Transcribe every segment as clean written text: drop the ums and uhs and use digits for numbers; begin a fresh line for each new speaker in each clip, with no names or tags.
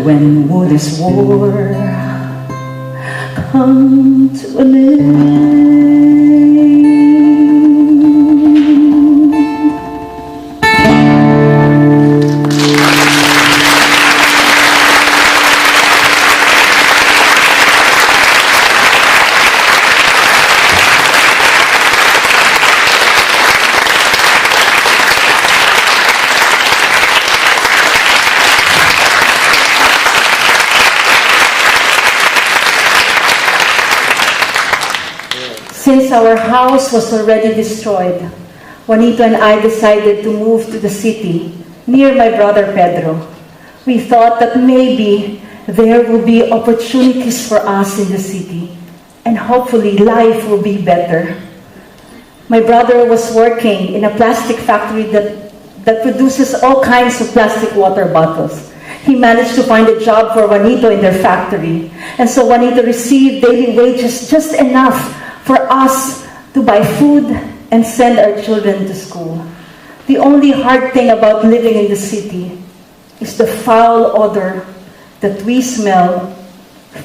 when wood is war come to an end. Since our house was already destroyed, Juanito and I decided to move to the city near my brother Pedro. We thought that maybe there will be opportunities for us in the city, and hopefully life will be better. My brother was working in a plastic factory that produces all kinds of plastic water bottles. He managed to find a job for Juanito in their factory, and so Juanito received daily wages just enough for us to buy food and send our children to school. The only hard thing about living in the city is the foul odor that we smell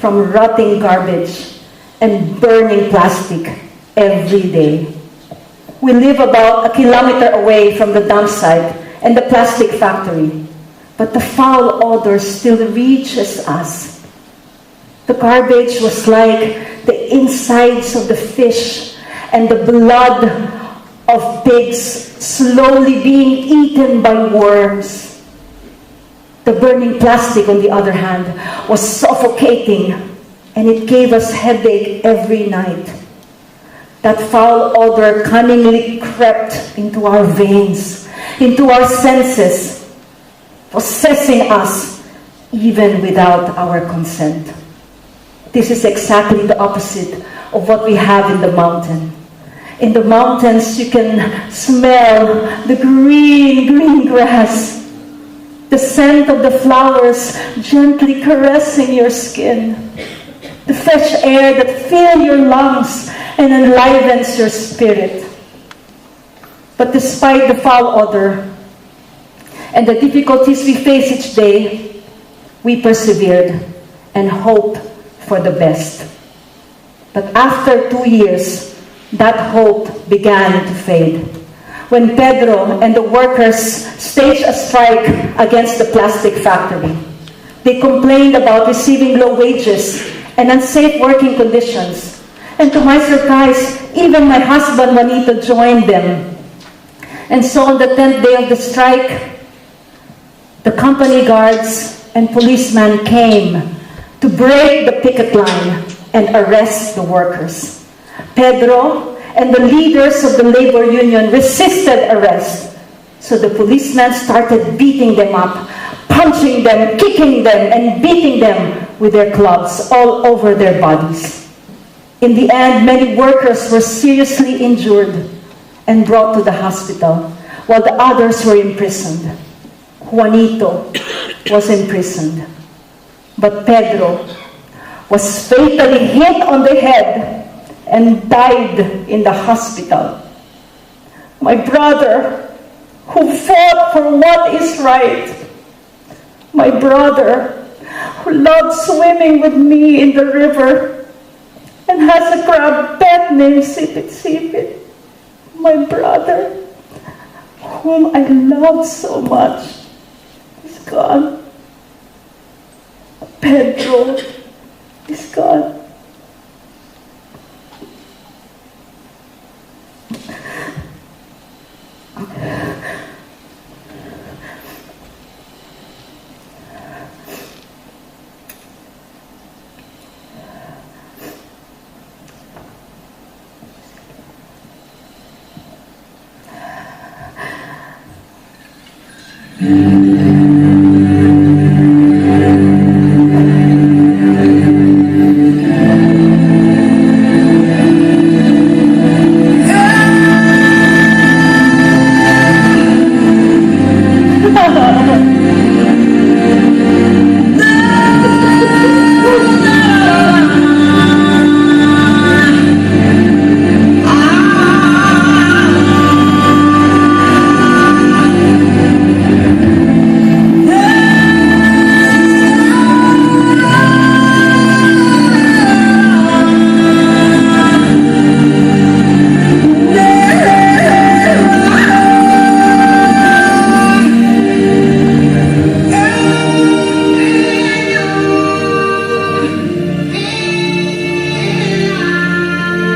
from rotting garbage and burning plastic every day. We live about a kilometer away from the dump site and the plastic factory, but the foul odor still reaches us. The garbage was like the insides of the fish and the blood of pigs slowly being eaten by worms. The burning plastic, on the other hand, was suffocating, and it gave us headache every night. That foul odor cunningly crept into our veins, into our senses, possessing us even without our consent. This is exactly the opposite of what we have in the mountain. In the mountains, you can smell the green grass, the scent of the flowers gently caressing your skin, the fresh air that fills your lungs and enlivens your spirit. But despite the foul odor and the difficulties we face each day, we persevered and hoped for the best. But after 2 years, that hope began to fade. When Pedro and the workers staged a strike against the plastic factory, they complained about receiving low wages and unsafe working conditions. And to my surprise, even my husband Juanito joined them. And so on the 10th day of the strike, the company guards and policemen came to break the picket line and arrest the workers. Pedro and the leaders of the labor union resisted arrest, so the policemen started beating them up, punching them, kicking them, and beating them with their clubs all over their bodies. In the end, many workers were seriously injured and brought to the hospital, while the others were imprisoned. Juanito was imprisoned. But Pedro was fatally hit on the head and died in the hospital. My brother, who fought for what is right, my brother, who loved swimming with me in the river and has a crab pet named Sipit Sipit, my brother, whom I loved so much, is gone. Pedro is gone.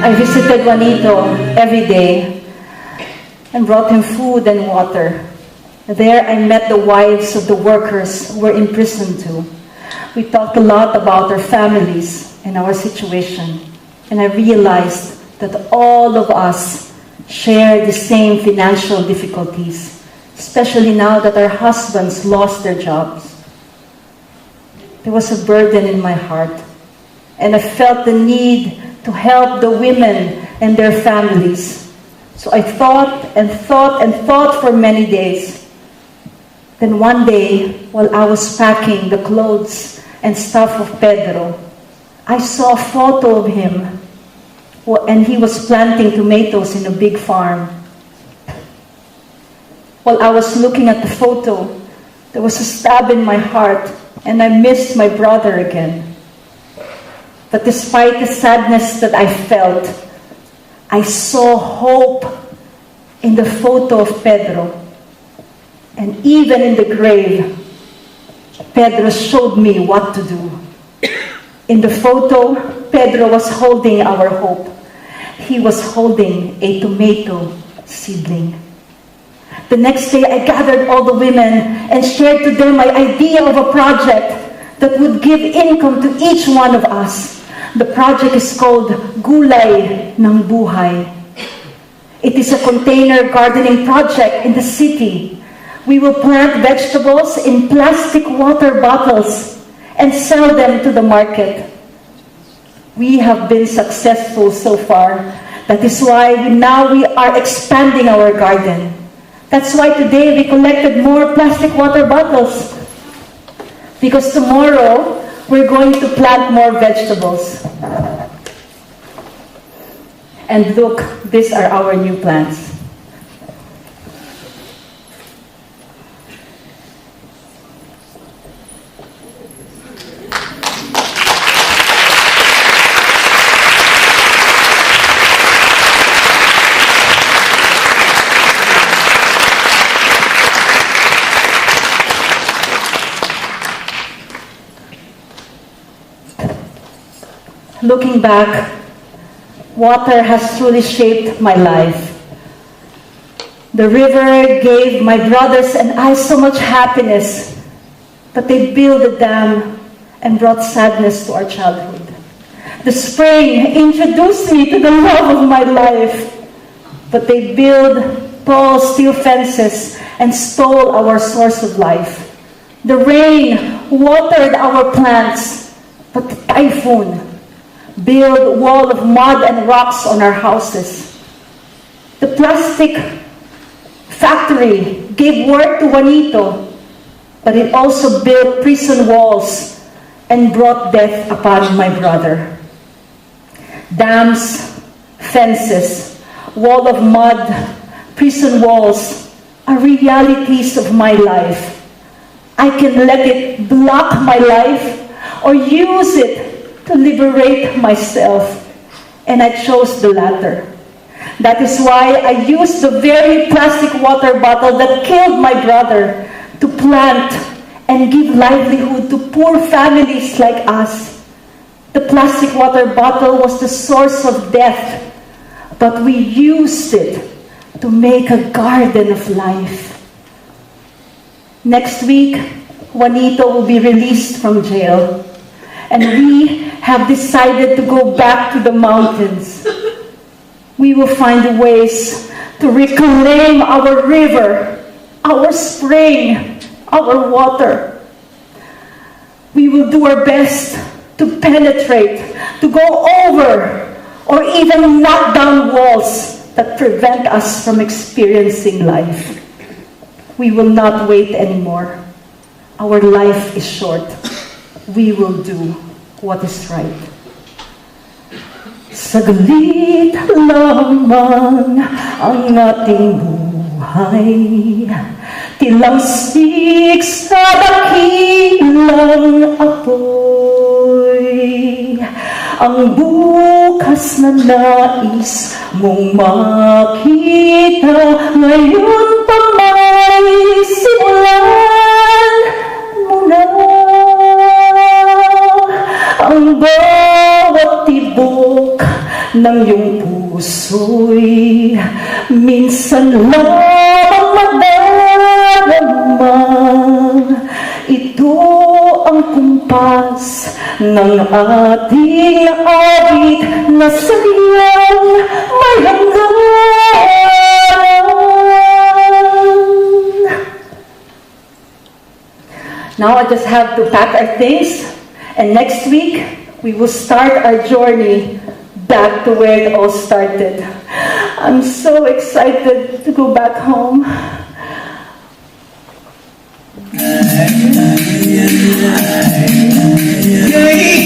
I visited Juanito every day and brought him food and water. There I met the wives of the workers who were imprisoned too. We talked a lot about our families and our situation, and I realized that all of us share the same financial difficulties, especially now that our husbands lost their jobs. There was a burden in my heart, and I felt the need to help the women and their families. So I thought and thought and thought for many days. Then one day, while I was packing the clothes and stuff of Pedro, I saw a photo of him, and he was planting tomatoes in a big farm. While I was looking at the photo, there was a stab in my heart, and I missed my brother again. But despite the sadness that I felt, I saw hope in the photo of Pedro. And even in the grave, Pedro showed me what to do. In the photo, Pedro was holding our hope. He was holding a tomato seedling. The next day, I gathered all the women and shared to them my idea of a project that would give income to each one of us. The project is called Gulay ng Buhay. It is a container gardening project in the city. We will plant vegetables in plastic water bottles and sell them to the market. We have been successful so far. That is why now we are expanding our garden. That's why today we collected more plastic water bottles. Because tomorrow we're going to plant more vegetables. And look, these are our new plants. Looking back, water has truly shaped my life. The river gave my brothers and I so much happiness, but they built a dam and brought sadness to our childhood. The spring introduced me to the love of my life, but they built tall steel fences and stole our source of life. The rain watered our plants, but the typhoon build a wall of mud and rocks on our houses. The plastic factory gave work to Juanito, but it also built prison walls and brought death upon my brother. Dams, fences, wall of mud, prison walls are realities of my life. I can let it block my life or use it to liberate myself, and I chose the latter. That is why I used the very plastic water bottle that killed my brother to plant and give livelihood to poor families like us. The plastic water bottle was the source of death, but we used it to make a garden of life. Next week, Juanito will be released from jail, and we have decided to go back to the mountains. We will find ways to reclaim our river, our spring, our water. We will do our best to penetrate, to go over, or even knock down walls that prevent us from experiencing life. We will not wait anymore. Our life is short. We will do what is right. Saglit lamang ang ating buhay, tilamsik sa dakilang apoy. Ang bukas na nais mong makita, ngayon pa may simulan mo na. Ang bawat tibok ng iyong puso'y minsan lamang madarama. Ito ang kumpas ng ating awit na sadyang may hangganan. Now I just have to pack our things, and next week we will start our journey back to where it all started. I'm so excited to go back home.
Yeah.